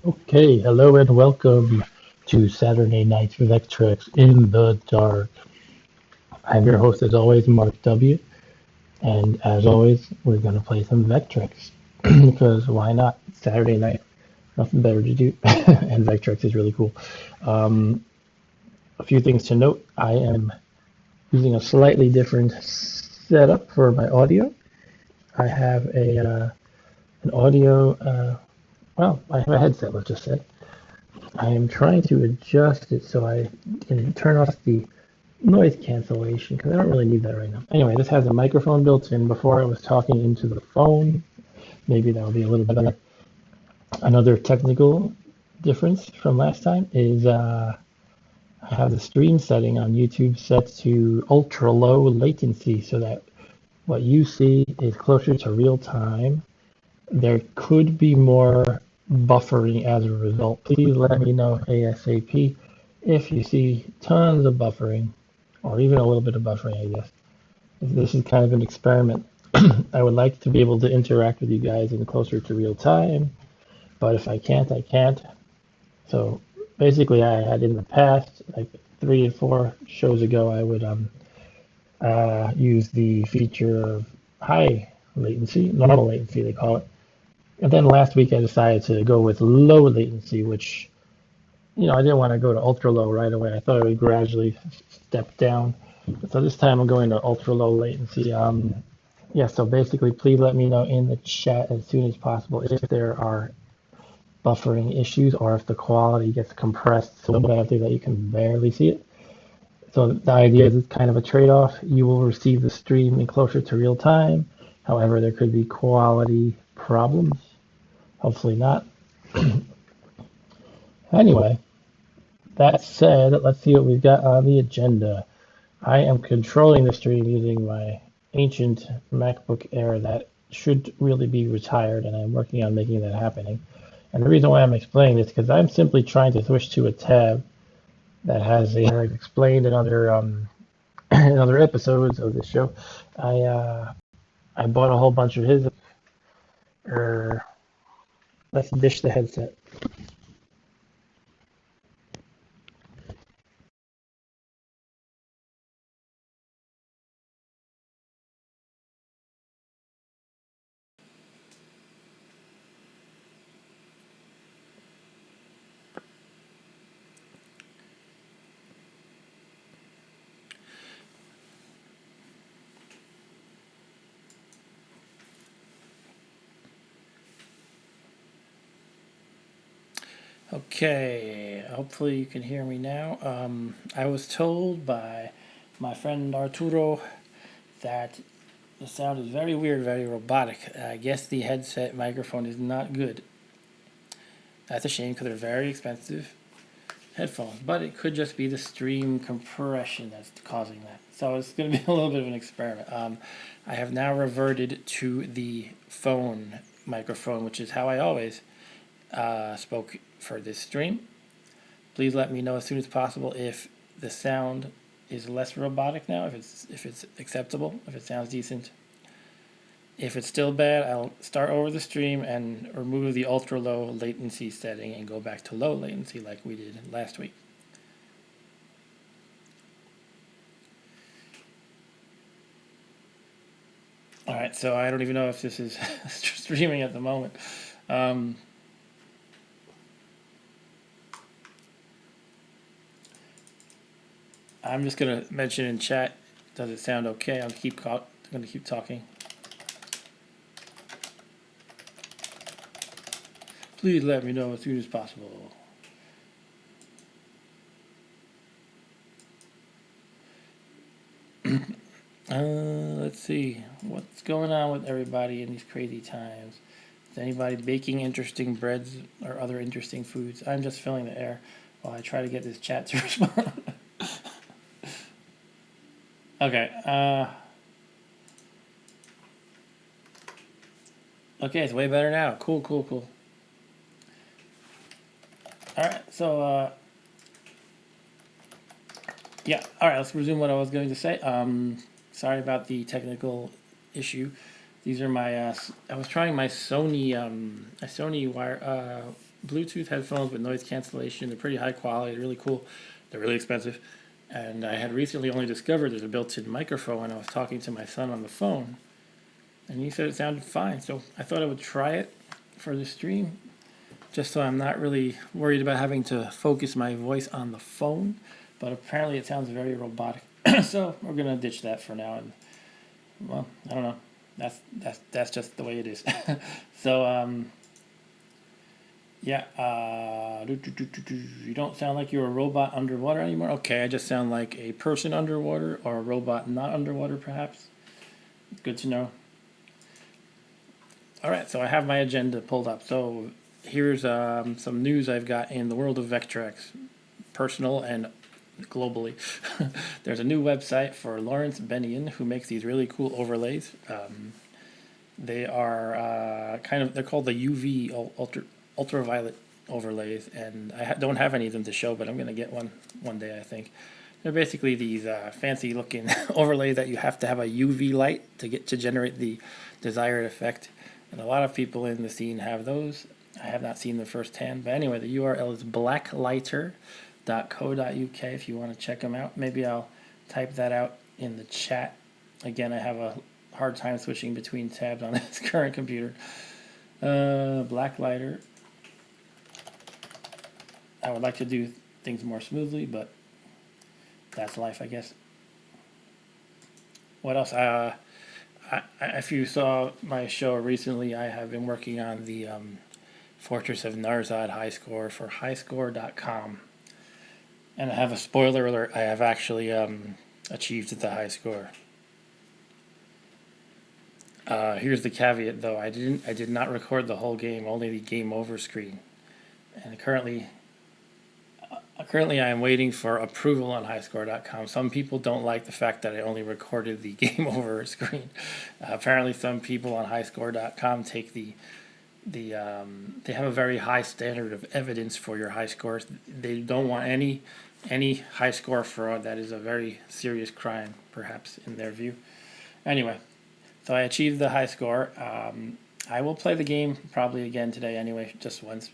Okay, hello and welcome to Saturday Night's Vectrex in the Dark. I'm your host, as always, Mark W. And as always, we're going to play some Vectrex because why not? It's Saturday night, nothing better to do, and Vectrex is really cool. Um, a few things to note: I am using a slightly different setup for my audio. I have an audio. I have a headset. Let's just say. I am trying to adjust it so I can turn off the noise cancellation because I don't really need that right now. Anyway, this has a microphone built in. Before I was talking into the phone. Maybe that'll be a little better. Another technical difference from last time is I have the stream setting on YouTube set to ultra low latency so that what you see is closer to real time. There could be more buffering as a result. Please let me know ASAP if you see tons of buffering, or even a little bit of buffering, I guess. This is kind of an experiment. I would like to be able to interact with you guys in closer to real time, but if I can't, I can't. So basically, I had in the past, like 3 or 4 shows ago, I would use the feature of high latency, normal latency, they call it. And then last week I decided to go with low latency, which, I didn't want to go to ultra low right away. I thought I would gradually step down. So this time I'm going to ultra low latency. Yeah, so basically, please let me know in the chat as soon as possible if there are buffering issues or if the quality gets compressed so badly that you can barely see it. So the idea is it's kind of a trade-off. You will receive the stream in closer to real time. However, there could be quality problems. Hopefully not. Anyway, that said, let's see what we've got on the agenda. I am controlling the stream using my ancient MacBook Air that should really be retired, and I'm working on making that happening. And the reason why I'm explaining this is because I'm simply trying to switch to a tab that has I've explained in other in other episodes of this show. I bought a whole bunch of his. Er, let's dish the headset. Okay, hopefully you can hear me now. I was told by my friend Arturo that the sound is very weird, very robotic. I guess the headset microphone is not good. That's a shame because they're very expensive headphones, but it could just be the stream compression that's causing that. So it's going to be a little bit of an experiment. I have now reverted to the phone microphone, which is how I always spoke for this stream. Please let me know as soon as possible if the sound is less robotic now, if it's acceptable, if it sounds decent. If it's still bad, I'll start over the stream and remove the ultra low latency setting and go back to low latency like we did last week. All right, so I don't even know if this is streaming at the moment. I'm just gonna mention in chat. Does it sound okay? I'm gonna keep talking. Please let me know as soon as possible. Let's see what's going on with everybody in these crazy times. Is anybody baking interesting breads or other interesting foods? I'm just filling the air while I try to get this chat to respond. Okay. Okay, it's way better now. Cool. All right. So yeah. All right. Let's resume what I was going to say. Sorry about the technical issue. These are my. I was trying my Sony. A Sony Bluetooth headphones with noise cancellation. They're pretty high quality, really cool. They're really expensive. And I had recently only discovered there's a built-in microphone when I was talking to my son on the phone. And he said it sounded fine. So I thought I would try it for the stream, just so I'm not really worried about having to focus my voice on the phone. But apparently it sounds very robotic. So we're going to ditch that for now. And, well, I don't know. That's just the way it is. So, yeah. You don't sound like you're a robot underwater anymore? Okay, I just sound like a person underwater, or a robot not underwater, perhaps. Good to know. All right, so I have my agenda pulled up. So here's some news I've got in the world of Vectrex, personal and globally. There's a new website for Lawrence Bennion, who makes these really cool overlays. They are they're called the UV ultraviolet overlays, and I don't have any of them to show, but I'm going to get one day, I think. They're basically these fancy looking overlays that you have to have a UV light to generate the desired effect. And a lot of people in the scene have those. I have not seen them firsthand, but anyway, the URL is blacklighter.co.uk if you want to check them out. Maybe I'll type that out in the chat. Again, I have a hard time switching between tabs on this current computer. Blacklighter. I would like to do things more smoothly, but that's life, I guess. What else? If you saw my show recently, I have been working on the Fortress of Narzod high score for highscore.com. And I have a spoiler alert, I have actually achieved the high score. Here's the caveat though, I did not record the whole game, only the game over screen. And currently I am waiting for approval on highscore.com. Some people don't like the fact that I only recorded the game over screen. Apparently some people on highscore.com take they have a very high standard of evidence for your high scores. They don't want any high score fraud. That is a very serious crime, perhaps, in their view. Anyway, so I achieved the high score. I will play the game probably again today anyway, just once.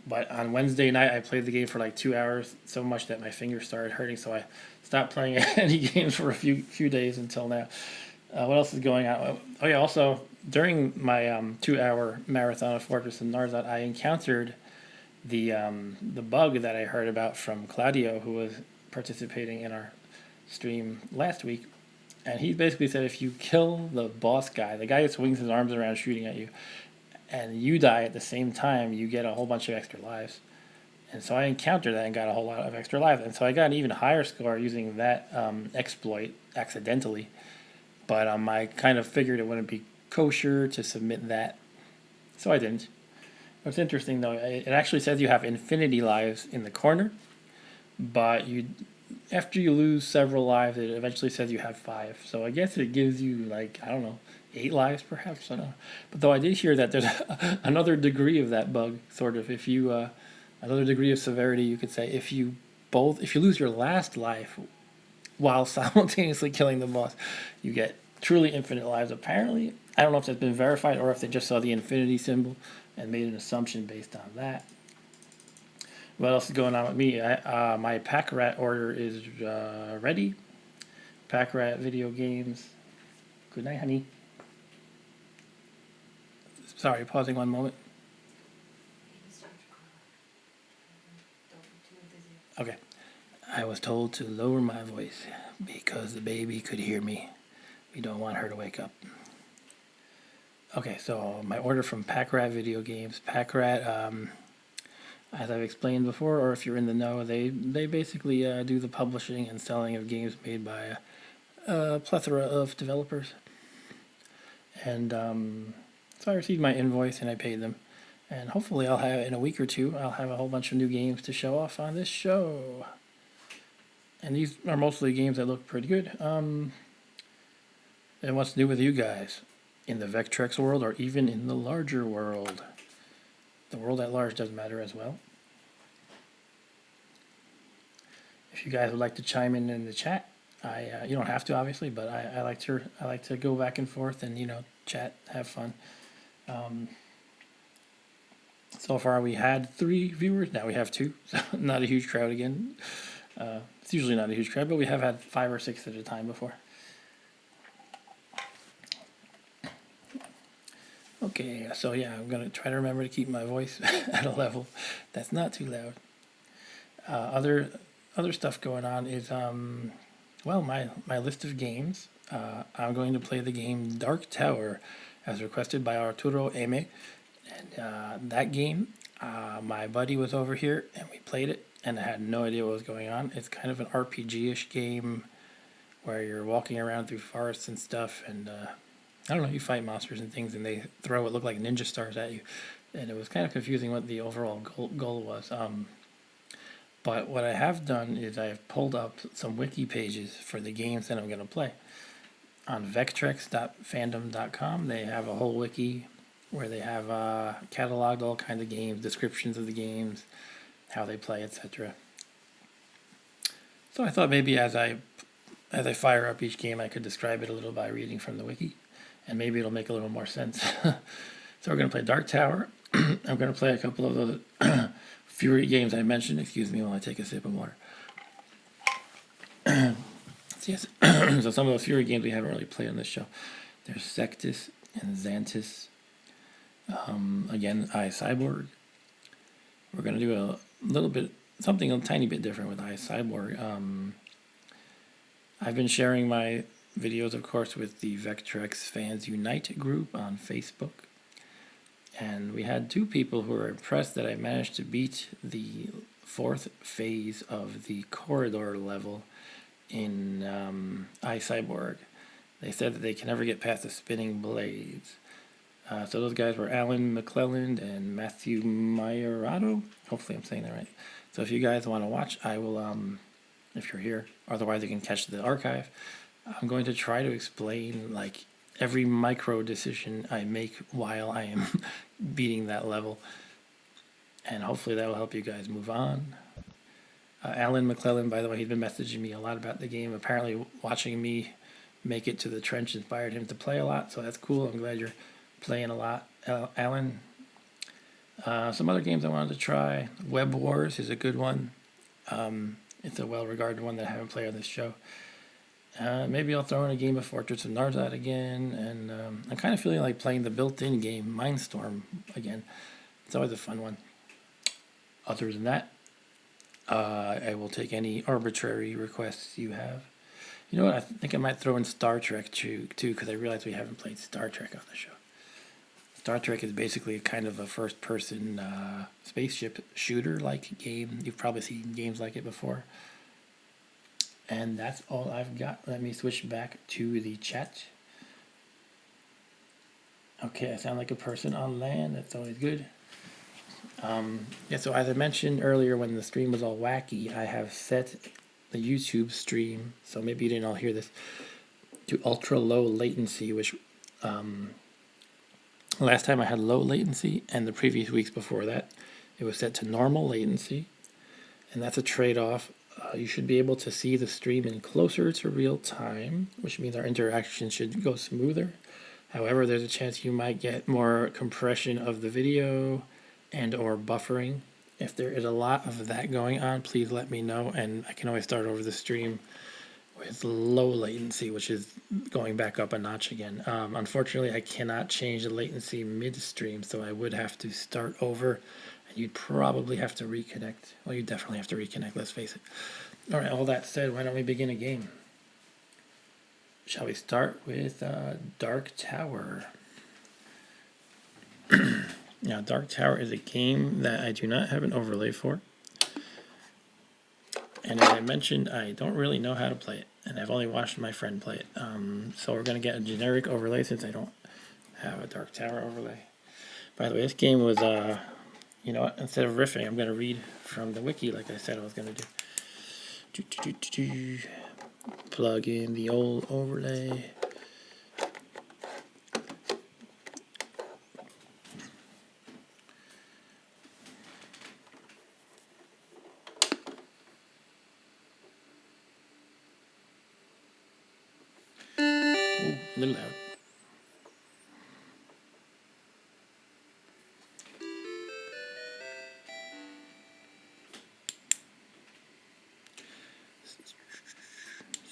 But on Wednesday night, I played the game for like 2 hours, so much that my fingers started hurting. So I stopped playing any games for a few days until now. What else is going on? Oh yeah, also during my 2-hour marathon of Fortress and Narzod, I encountered the bug that I heard about from Claudio, who was participating in our stream last week. And he basically said if you kill the boss guy, the guy who swings his arms around shooting at you, and you die at the same time, you get a whole bunch of extra lives. And so I encountered that and got a whole lot of extra lives. And so I got an even higher score using that exploit accidentally. But I kind of figured it wouldn't be kosher to submit that. So I didn't. What's interesting, though, it actually says you have infinity lives in the corner. But after you lose several lives, it eventually says you have 5. So I guess it gives you, like, I don't know, 8 lives perhaps. I don't know. But though I did hear that there's another degree of that bug, sort of. If you another degree of severity, you could say, if you lose your last life while simultaneously killing the boss, you get truly infinite lives. Apparently, I don't know if that's been verified or if they just saw the infinity symbol and made an assumption based on that. What else is going on with me? My Pack Rat order is ready. Pack Rat video games. Good night, honey. Sorry, pausing one moment. Okay. I was told to lower my voice because the baby could hear me. We don't want her to wake up. Okay, so my order from Pack Rat Video Games. Pack Rat, as I've explained before, or if you're in the know, they basically do the publishing and selling of games made by a plethora of developers. And so I received my invoice and I paid them. And hopefully I'll have, in a week or two, I'll have a whole bunch of new games to show off on this show. And these are mostly games that look pretty good. And what's new with you guys? In the Vectrex world or even in the larger world? The world at large doesn't matter as well. If you guys would like to chime in the chat, you don't have to obviously, but I like to go back and forth and chat, have fun. So far we had 3 viewers, now we have 2, so not a huge crowd again. It's usually not a huge crowd, but we have had 5 or 6 at a time before. Okay, so yeah, I'm gonna try to remember to keep my voice at a level that's not too loud. Other stuff going on is well, my list of games. I'm going to play the game Dark Tower, as requested by Arturo M. And that game, my buddy was over here and we played it, and I had no idea what was going on. It's kind of an RPG-ish game where you're walking around through forests and stuff, and I don't know, you fight monsters and things, and they throw what look like ninja stars at you, and it was kind of confusing what the overall goal was. But what I have done is I've pulled up some wiki pages for the games that I'm going to play. On Vectrex.fandom.com, they have a whole wiki where they have cataloged all kinds of games, descriptions of the games, how they play, etc. So I thought maybe as I fire up each game, I could describe it a little by reading from the wiki, and maybe it'll make a little more sense. So we're going to play Dark Tower. I'm going to play a couple of the Fury games I mentioned. Excuse me while I take a sip of water. Yes. So some of the Fury games we haven't really played on this show. There's Sectus and Xantus. Again, iCyborg. We're going to do a little bit, something a tiny bit different with iCyborg. I've been sharing my videos, of course, with the Vectrex Fans Unite group on Facebook. And we had 2 people who were impressed that I managed to beat the 4th phase of the corridor level in iCyborg. They said that they can never get past the spinning blades. So those guys were Alan McClelland and Matthew Mayorato. Hopefully I'm saying that right. So if you guys want to watch, I will, if you're here. Otherwise you can catch the archive. I'm going to try to explain like every micro decision I make while I am beating that level. And hopefully that will help you guys move on. Alan McClellan, by the way, he's been messaging me a lot about the game. Apparently watching me make it to the trench inspired him to play a lot, so that's cool. I'm glad you're playing a lot, Alan. Some other games I wanted to try. Web Wars is a good one. It's a well-regarded one that I haven't played on this show. Maybe I'll throw in a game of Fortress of Narzod again, and I'm kind of feeling like playing the built-in game, Mindstorm, again. It's always a fun one. Other than that, I will take any arbitrary requests you have. You know what? I think I might throw in Star Trek too, because I realize we haven't played Star Trek on the show. Star Trek is basically kind of a first-person spaceship shooter-like game. You've probably seen games like it before. And that's all I've got. Let me switch back to the chat. Okay, I sound like a person on land. That's always good. Yeah, so as I mentioned earlier when the stream was all wacky, I have set the YouTube stream, so maybe you didn't all hear this, to ultra low latency, which last time I had low latency, and the previous weeks before that, it was set to normal latency, and that's a trade-off. You should be able to see the stream in closer to real time, which means our interaction should go smoother. However, there's a chance you might get more compression of the video and or buffering. If there is a lot of that going on, please let me know, and I can always start over the stream with low latency, which is going back up a notch again. Unfortunately, I cannot change the latency mid-stream, so I would have to start over, and you'd probably have to reconnect. Well, you definitely have to reconnect, let's face it. All right, all that said, why don't we begin a game? Shall we start with Dark Tower? Now, Dark Tower is a game that I do not have an overlay for. And as I mentioned, I don't really know how to play it. And I've only watched my friend play it. So we're going to get a generic overlay since I don't have a Dark Tower overlay. By the way, this game was, you know what, instead of riffing, I'm going to read from the wiki like I said I was going to do. Plug in the old overlay. Ooh, a little loud.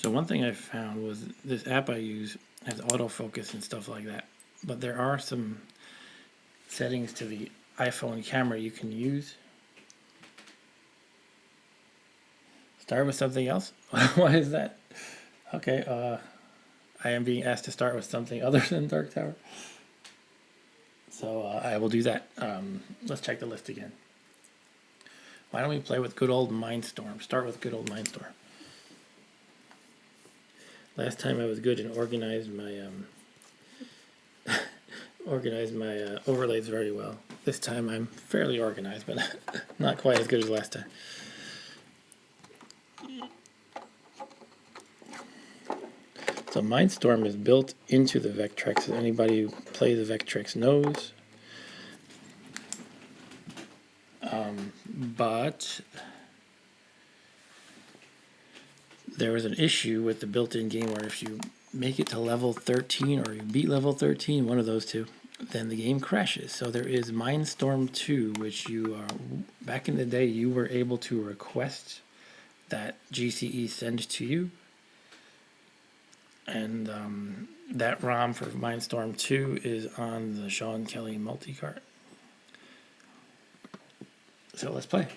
So one thing I found was this app I use has autofocus and stuff like that. But there are some settings to the iPhone camera you can use. Start with something else? Why is that? Okay, I am being asked to start with something other than Dark Tower. So I will do that. Let's check the list again. Why don't we play with good old Mindstorm? Start with good old Mindstorm. Last time I was good and organized my overlays very well. This time I'm fairly organized, but not quite as good as last time. So Mindstorm is built into the Vectrex. Anybody who plays the Vectrex knows. But there was an issue with the built-in game where if you make it to level 13 or you beat level 13, one of those two, then the game crashes. So there is Mindstorm 2, which you are, back in the day, you were able to request that GCE send to you. And that ROM for Mindstorm 2 is on the Sean Kelly multi-cart. So let's play.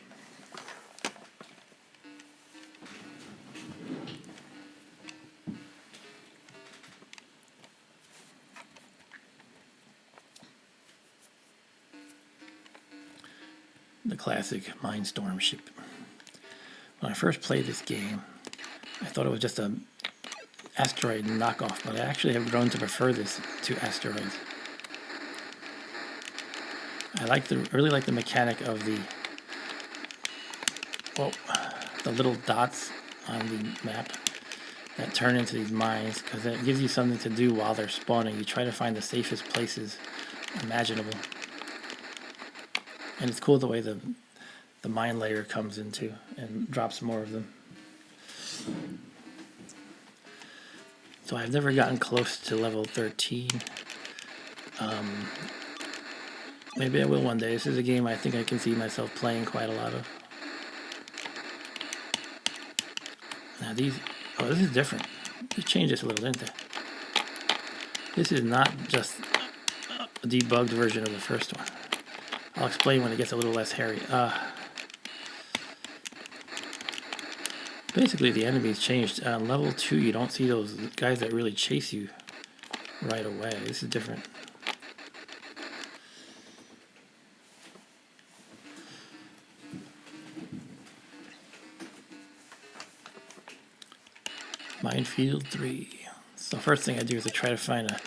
The classic Mindstorm ship. When I first played this game, I thought it was just a asteroid knockoff, but I actually have grown to prefer this to asteroids. I really like the mechanic of the little dots on the map that turn into these mines, because it gives you something to do while they're spawning. You try to find the safest places imaginable. And it's cool the way the mine layer comes into and drops more of them. So I've never gotten close to level 13. Maybe I will one day. This is a game I think I can see myself playing quite a lot of. Now this is different. They changed this a little, didn't they? This is not just a debugged version of the first one. I'll explain when it gets a little less hairy. Basically, the enemies changed. On level 2, you don't see those guys that really chase you right away. This is different. Minefield 3. So first thing I do is I try to find a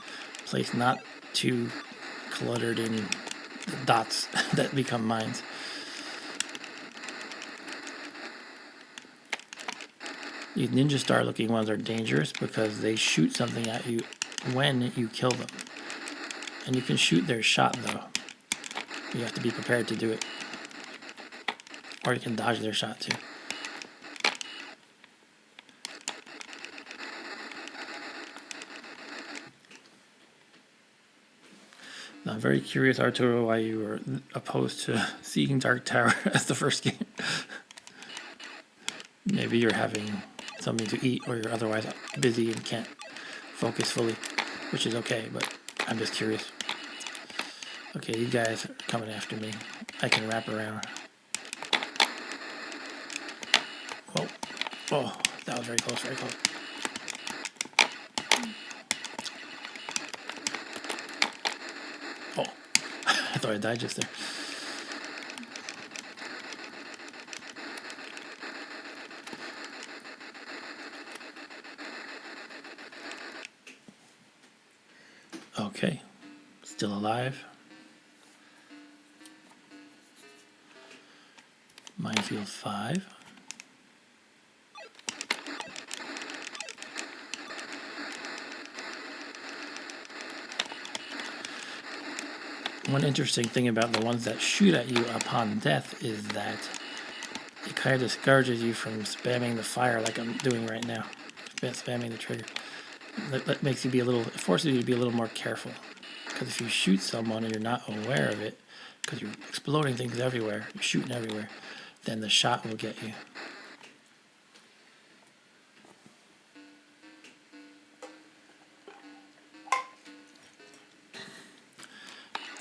place not too cluttered in the dots that become mines. These ninja star looking ones are dangerous because they shoot something at you when you kill them. And you can shoot their shot though. You have to be prepared to do it. Or you can dodge their shot too. Now, I'm very curious, Arturo, why you were opposed to seeing Dark Tower as the first game. Maybe you're having something to eat or you're otherwise busy and can't focus fully, which is okay, but I'm just curious. Okay, you guys are coming after me. I can wrap around. Whoa. Oh, that was very close, very close. Oh, I thought I died just there. Okay, still alive. Minefield 5. One interesting thing about the ones that shoot at you upon death is that it kind of discourages you from spamming the fire like I'm doing right now. Spamming the trigger. That makes you be it forces you to be a little more careful. Because if you shoot someone and you're not aware of it, because you're exploding things everywhere, you're shooting everywhere, then the shot will get you.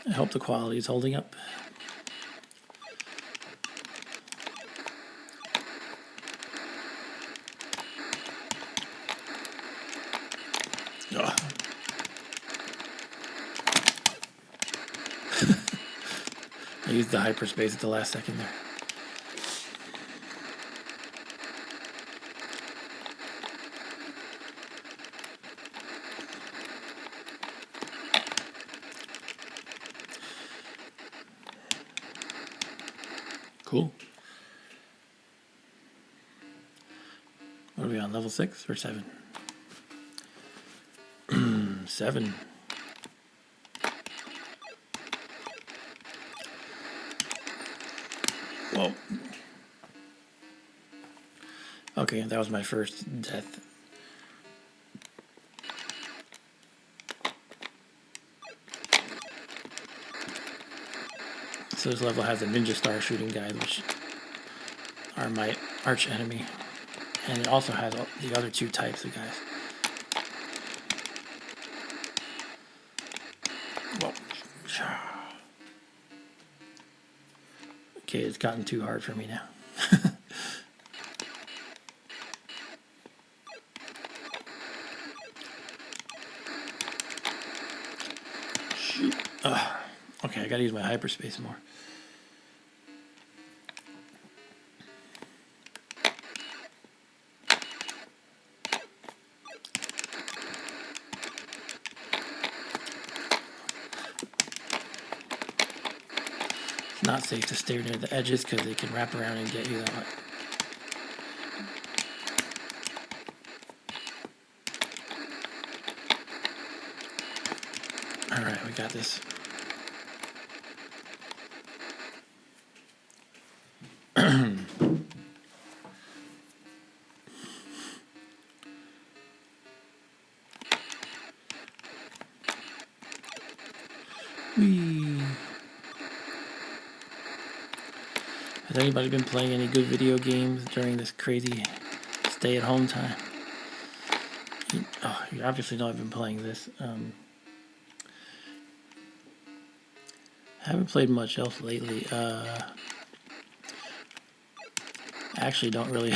I hope the quality is holding up. Ugh. I used the hyperspace at the last second there. Cool. What are we on, level 6 or 7? 7. Whoa. Okay, that was my first death. So this level has a ninja star shooting guys, which are my arch enemy. And it also has the other 2 types of guys. Whoa. Okay, it's gotten too hard for me now. Shoot. Okay, I gotta use my hyperspace more. It's not safe to stare near the edges because they can wrap around and get you that way. Alright, we got this. Whee! Has anybody been playing any good video games during this crazy stay-at-home time? You obviously know I've been playing this. I haven't played much else lately. I actually don't really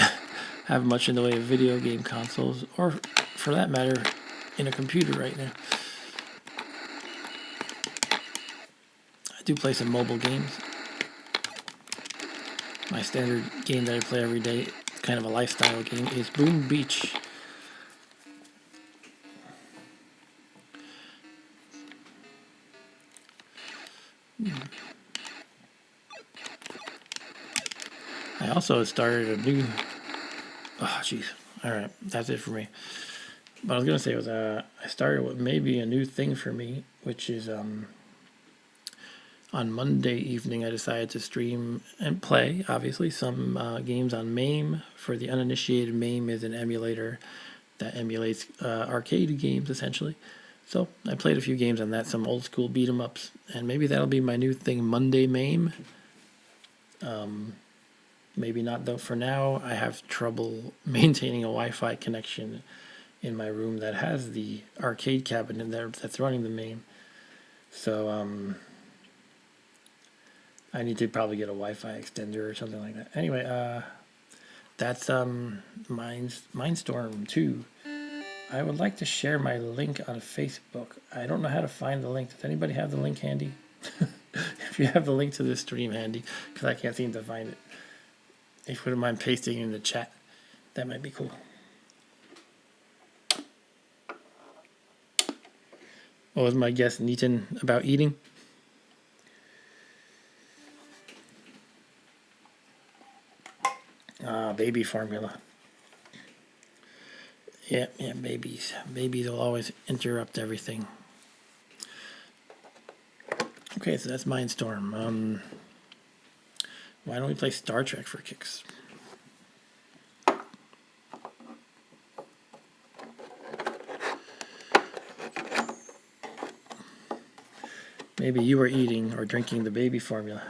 have much in the way of video game consoles, or for that matter, in a computer right now. I do play some mobile games. My standard game that I play every day, kind of a lifestyle game, is Boom Beach. I also started a new... Oh, jeez. Alright, that's it for me. What I was going to say was I started what may be a new thing for me, which is on Monday evening I decided to stream and play, obviously, some games on MAME. For the uninitiated, MAME is an emulator that emulates arcade games, essentially. So I played a few games on that, some old school beat 'em ups, and maybe that'll be my new thing, Monday MAME. Maybe not, though. For now, I have trouble maintaining a Wi-Fi connection in my room that has the arcade cabinet there that's running the MAME. So I need to probably get a Wi-Fi extender or something like that. Anyway, that's Mindstorm 2. I would like to share my link on Facebook. I don't know how to find the link. Does anybody have the link handy? If you have the link to this stream handy, because I can't seem to find it. If you wouldn't mind pasting it in the chat, that might be cool. What was my guest, Neaton, about eating? Baby formula. Yeah, babies. Babies will always interrupt everything. Okay, so that's Mindstorm. Why don't we play Star Trek for kicks? Maybe you were eating or drinking the baby formula.